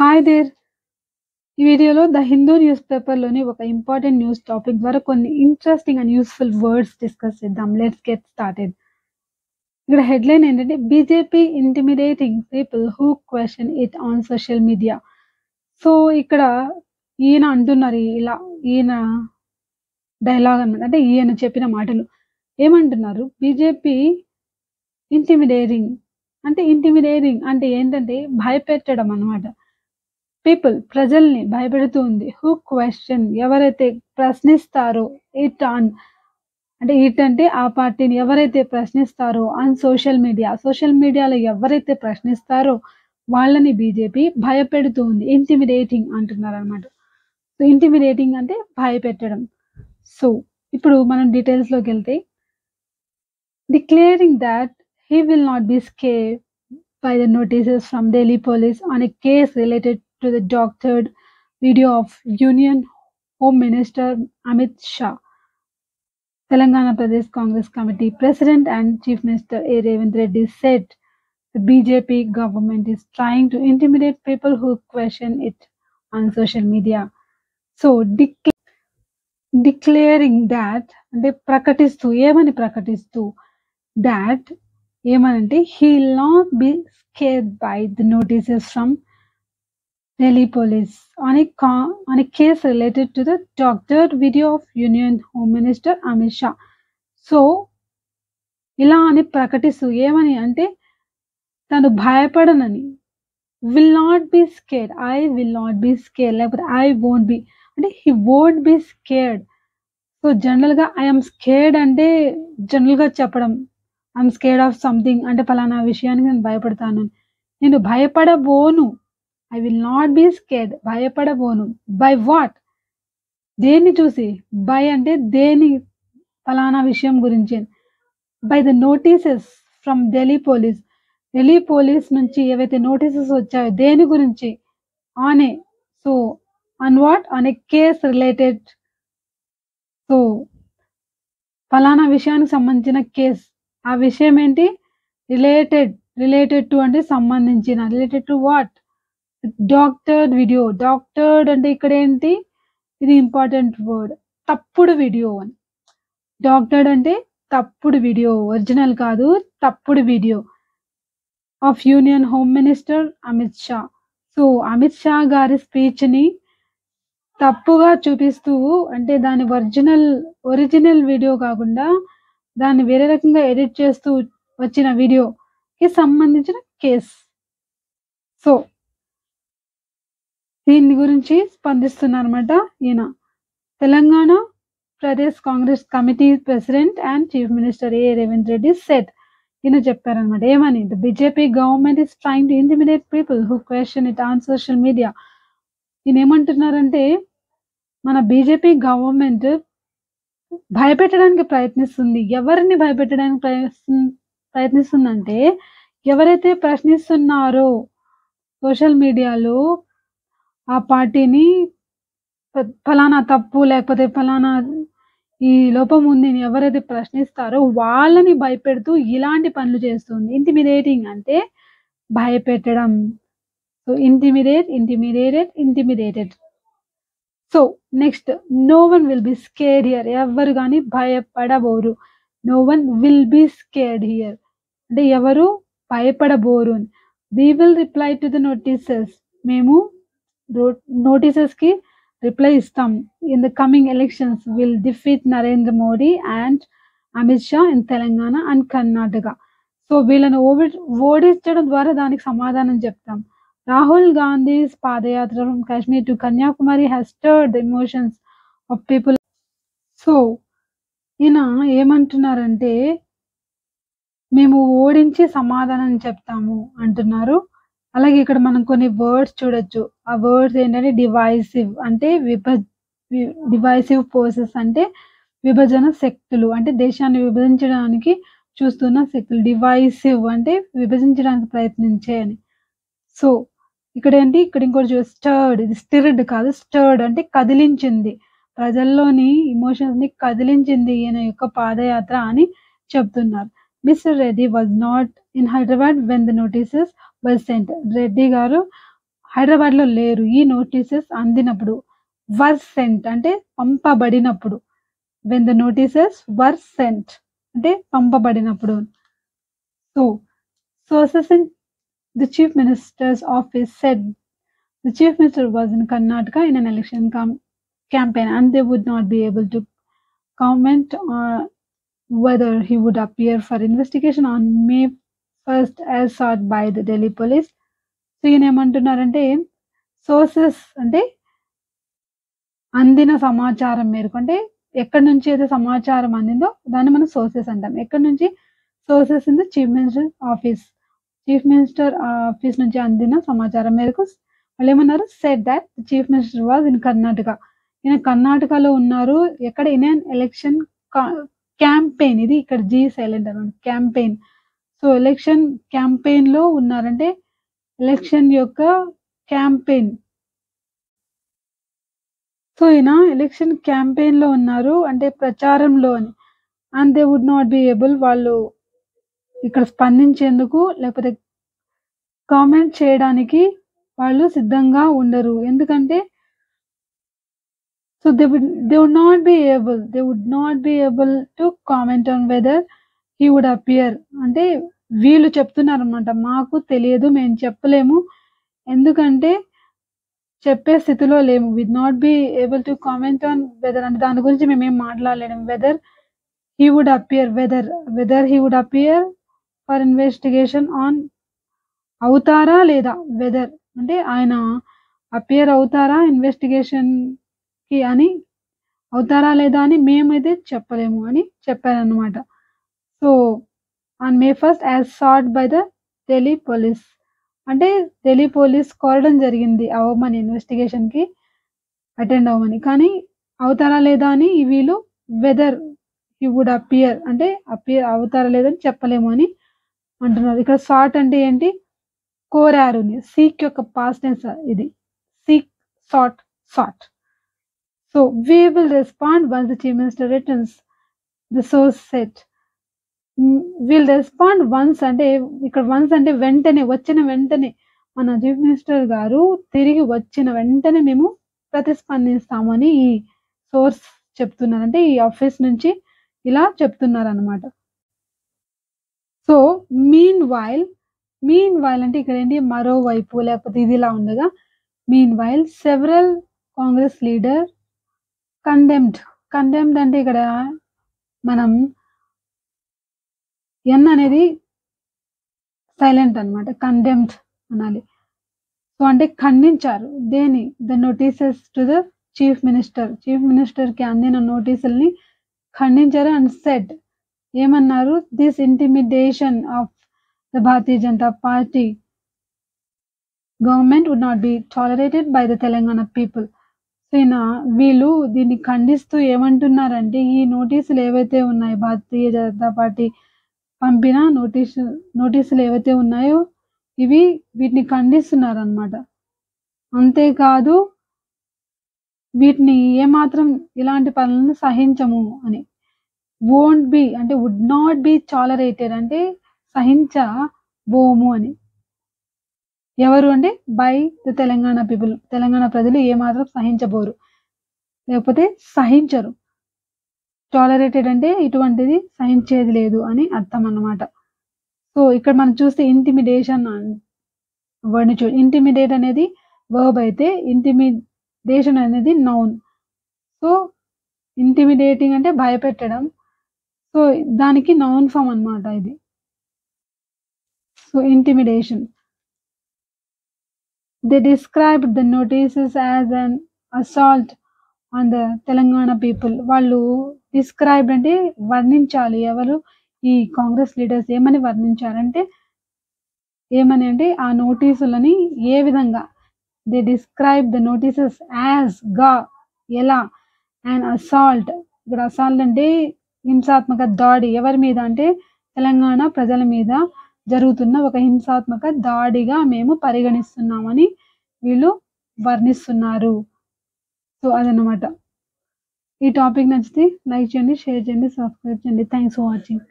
Hi there! ఈ వీడియోలో 'the Hindu' news పేపర్‌లోని ఒక ఇంపార్టెంట్ న్యూస్ టాపిక్ ద్వారా కొన్ని interesting and useful words discuss చేద్దాం. Let's get started. ఇక్కడ హెడ్‌లైన్ ఏంటంటే BJP intimidating people who question it on social media. So, ఇక్కడ ఈయన అంటున్నారు ఈయన డైలాగ్ అన్నమాట. అంటే ఈయన చెప్పిన మాటలు. ఏమంటున్నారు? బీజేపీ ఇంటిమిడేటింగ్ అంటే ఏంటంటే భయపెట్టడం అన్నమాట. ప్రజల్ని భయపెడుతూ ఉంది. హూ క్వెషన్ ఎవరైతే ప్రశ్నిస్తారో ఇట్ అంటే ఆ పార్టీని ఎవరైతే ప్రశ్నిస్తారో ఆన్ సోషల్ మీడియాలో ఎవరైతే ప్రశ్నిస్తారో వాళ్ళని బీజేపీ భయపెడుతూ ఉంది. ఇంటిమిడేటింగ్ అంటున్నారన్నమాట. సో, ఇంటిమిడేటింగ్ అంటే భయపెట్టడం. సో, ఇప్పుడు మనం డీటెయిల్స్‌లోకి వెళ్తే declaring that he will not be scared by the notices from Delhi police on a case related to the doctored video of Union Home Minister Amit Shah. Telangana Pradesh Congress Committee President and Chief Minister A. Revant Reddy said the BJP government is trying to intimidate people who question it on social media. So, declaring that అంటే ప్రకటిస్తూ that ఏమనంటే he will not be scared by the notices from Delhi police on a case related to the doctored video of Union Home Minister Amit Shah. So, ఇలా అని ప్రకటిస్తూ ఏమని అంటే తను భయపడనని will not be scared. I will not be scared లేకపోతే I won't be అంటే he won't be scared. So, జనరల్‌గా I am scared అంటే జనరల్‌గా చెప్పడం ఐఎమ్ స్కేర్డ్ ఆఫ్ సంథింగ్ అంటే పలానా విషయానికి నేను భయపడతాను. నేను భయపడబోను. I will not be scared భయపడబోను. By what? దేన్ని చూసి? బై అంటే దేని పలానా విషయం గురించి. By the notices from Delhi police నుంచి ఏవైతే నోటీసెస్ వచ్చాయో దేని గురించి? On a so on what? On a case related. So, పలానా విషయానికి సంబంధించిన కేస్. ఆ విషయం ఏంటి? రిలేటెడ్ టు అంటే సంబంధించిన. Related to what? Doctored video. Doctored అంటే ఇక్కడ ఏంటి? ఇది ఇంపార్టెంట్ వర్డ్. తప్పుడు వీడియో అని. డాక్టర్డ్ అంటే తప్పుడు వీడియో. ఒరిజినల్ కాదు, తప్పుడు video. Of union home minister Amit Shah. So, Amit Shah గారి స్పీచ్‌ని తప్పుగా చూపిస్తూ అంటే దాని ఒరిజినల్ వీడియో కాకుండా దాన్ని వేరే రకంగా ఎడిట్ చేస్తూ వచ్చిన వీడియోకి సంబంధించిన కేస్. సో, దీని గురించి స్పందిస్తున్నారన్నమాట ఈయన. Telangana Pradesh Congress committee president and chief minister A. Revanth Reddy said. ఈయన చెప్పారన్నమాట. ఏమని? The BJP government is trying to intimidate people who question it on social media. ఈయన ఏమంటున్నారంటే మన బీజేపీ గవర్నమెంట్ భయపెట్టడానికి ప్రయత్నిస్తుంది. ఎవరిని భయపెట్టడానికి ప్రయత్నిస్తుందంటే ఎవరైతే ప్రశ్నిస్తున్నారో సోషల్ మీడియాలో ఆ పార్టీని ఫలానా తప్పు లేకపోతే ఫలానా ఈ లోపం ఉంది అని ఎవరైతే ప్రశ్నిస్తారో వాళ్ళని భయపెడుతూ ఇలాంటి పనులు చేస్తుంది. ఇంటిమిడేటింగ్ అంటే భయపెట్టడం. So, intimidated. So, next no one will be scared here. ఎవరు గాని భయపడబోరు. No one will be scared here అంటే ఎవరు భయపడబోరు. We will reply to the notices. మేము నోటీసెస్‌కి రిప్లై ఇస్తాం. In the coming elections will defeat Narendra Modi and Amit Shah in Telangana and Karnataka. So, వీళ్ళని ఓడించడం ద్వారా దానికి సమాధానం చెప్తాం. Rahul Gandhi's Padayatra from Kashmir to Kanyakumari has stirred the emotions of people. So, ఈయన ఏమంటున్నారంటే మేము ఓడించి సమాధానం చెప్తాము అంటున్నారు. అలాగే ఇక్కడ మనం కొన్ని వర్డ్స్ చూడొచ్చు. ఆ వర్డ్స్ ఏంటంటే డివైసివ్ అంటే డివైసివ్ ఫోర్సెస్ అంటే విభజన శక్తులు అంటే దేశాన్ని విభజించడానికి చూస్తున్న శక్తులు. డివైసివ్ అంటే విభజించడానికి ప్రయత్నించే అని. సో, ఇక్కడ ఇంకోటి స్టర్డ్. ఇది స్టిర్డ్ కాదు, స్టర్డ్ అంటే కదిలించింది. ప్రజల్లోని ఎమోషన్స్ ని కదిలించింది ఈయన యొక్క పాదయాత్ర అని చెప్తున్నారు. Mister Reddy was not in Hyderabad when the notices were sent. Reddy గారు హైదరాబాద్లో లేరు. ఈ నోటీసెస్ అందినప్పుడు. వర్ సెంట్ అంటే పంపబడినప్పుడు. When the notices were sent అంటే పంపబడినప్పుడు. So sources in the chief minister's office said the chief minister was in Karnataka in an election campaign and they would not be able to comment on whether he would appear for investigation on May 1st as sought by the Delhi police. So ఈయన ఏమంటున్నారంటే sources అంటే అందిన సమాచారం మేరకు అంటే ఎక్కడి నుంచి అయితే సమాచారం అందిందో దాన్ని మనం సోర్సెస్ అంటాం. ఎక్కడి నుంచి? Sources in the chief minister office. Chief minister office నుంచి అందిన సమాచారం మేరకు వాళ్ళు ఏమన్నారు? Said that chief minister was in Karnataka. ఈయన కర్ణాటకలో ఉన్నారు. ఎక్కడ? In an election campaign. ఇది ఇక్కడ జీ సైలెంట్ అన్నమాట. క్యాంపెయిన్. సో ఎలక్షన్ క్యాంపెయిన్ లో ఉన్నారంటే ఎలక్షన్ యొక్క క్యాంపెయిన్. సో ఈయన ఎలక్షన్ క్యాంపెయిన్ లో ఉన్నారు అంటే ప్రచారంలో అని. And they would not be able, వాళ్ళు ఇక్కడ స్పందించేందుకు లేకపోతే కామెంట్ చేయడానికి వాళ్ళు సిద్ధంగా ఉండరు. ఎందుకంటే so they would not be able to comment on whether he would appear. అంటే వీళ్ళు చెప్తున్నారు అన్నమాట, మాకు తెలియదు, మేము చెప్పలేము, ఎందుకంటే చెప్పే స్థితిలో లేము. We'd not be able to comment on whether అంటే దాని గురించి మేమేం మాట్లాడలేము. Whether he would appear, whether he would appear for investigation on అవుతారా లేదా, వెదర్ అంటే ఆయన అపియర్ అవుతారా ఇన్వెస్టిగేషన్ కి అని, అవుతారా లేదా అని మేమైతే చెప్పలేము అని చెప్పారన్నమాట. So on May 1st as sought by the Delhi police అంటే ఢిల్లీ పోలీస్ కోరడం జరిగింది అవ్వమని, ఇన్వెస్టిగేషన్ కి అటెండ్ అవ్వమని. కానీ అవుతారా లేదా అని వీళ్ళు వెదర్ he would appear అంటే అపియర్ అవుతారా లేదని చెప్పలేము అని అంటున్నారు. ఇక్కడ సాట్ అంటే ఏంటి? కోరారుని. సీక్ యొక్క పాస్ట్ టెన్స్ ఇది. Seek, sought. So we will respond once the chief minister returns, the source said. will respond once అంటే ఇక్కడ వన్స్ అంటే వెంటనే, వచ్చిన వెంటనే, మన చీఫ్ మినిస్టర్ గారు తిరిగి వచ్చిన వెంటనే మేము ప్రతిస్పందిస్తామని ఈ సోర్స్ చెప్తున్నారు. అంటే ఈ ఆఫీస్ నుంచి ఇలా చెప్తున్నారు అన్నమాట. సో మీన్ వైల్ అంటే ఇక్కడ ఏంటి? మరోవైపు, లేకపోతే ఇది ఇలా ఉండగా mean while several Congress leader condemned అంటే ఇక్కడ మనం ఎన్ అనేది సైలెంట్ అన్నమాట, కండెమ్డ్ అనాలి. సో అంటే ఖండించారు. దేని? The notices to the chief minister కి అందిన నోటీసుల్ని ఖండించారు. అండ్ సెడ్ ఏమన్నారు? This intimidation of the Bharatiya Janata party government would not be tolerated by the Telangana people. So వీళ్ళు దీన్ని ఖండిస్తూ ఏమంటున్నారంటే ఈ నోటీసులు ఏవైతే ఉన్నాయో, భారతీయ జనతా పార్టీ పంపిన నోటీసులు ఏవైతే ఉన్నాయో వీటిని ఖండిస్తున్నారు అన్నమాట. అంతేకాదు వీటిని ఏమాత్రం ఇలాంటి పనులను సహించము అని. వోంట్ బి అంటే వుడ్ నాట్ బి టాలరేటెడ్ అంటే సహించబోము అని. ఎవరు అంటే by the Telangana people, Telangana ప్రజలు ఏమాత్రం సహించబోరు, లేకపోతే సహించరు. టాలరేటెడ్ అంటే ఇటువంటిది సహించేది లేదు అని అర్థం అన్నమాట. సో ఇక్కడ మనం చూస్తే ఇంటిమిడేషన్ వర్డ్ని చూడండి. ఇంటిమిడేట్ అనేది వర్బ్ అయితే ఇంటిమిడేషన్ అనేది నౌన్. సో ఇంటిమిడేటింగ్ అంటే భయపెట్టడం. సో దానికి నౌన్ ఫామ్ అన్నమాట ఇది. So intimidation. They described the notices as an assault on the Telangana people. వాళ్ళు డిస్క్రైబ్డ్ అంటే వర్ణించాలి. ఎవరు? ఈ కాంగ్రెస్ లీడర్స్ ఏమని వర్ణించారంటే ఏమని అంటే ఆ నోటీసులని ఏ విధంగా? They describe the notices as గా, ఎలా, అండ్ అసాల్ట్. ఇక్కడ అసాల్ట్ అంటే హింసాత్మక దాడి. ఎవరి మీద అంటే తెలంగాణ ప్రజల మీద జరుగుతున్న ఒక హింసాత్మక దాడిగా మేము పరిగణిస్తున్నామని వీళ్ళు వర్ణిస్తున్నారు. సో అదన్నమాట. ఈ టాపిక్ నచ్చితే లైక్ చేయండి, షేర్ చేయండి, సబ్స్క్రైబ్ చేయండి. Thanks for watching.